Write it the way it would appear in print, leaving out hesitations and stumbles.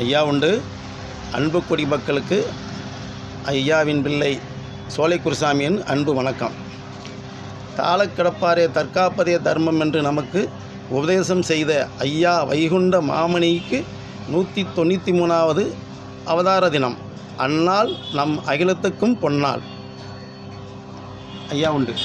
ஐயா உண்டு. அன்பு குடிமக்களுக்கு ஐயாவின் பிள்ளை சோலை குருசாமியின் அன்பு வணக்கம். தாளக்கிடப்பாரே தற்காப்பதே தர்மம் என்று நமக்கு உபதேசம் செய்த ஐயா வைகுண்ட மாமணிக்கு 193வது அவதார தினம். அந்நாள் நம் அகிலத்துக்கும் பொன்னாள். ஐயா உண்டு.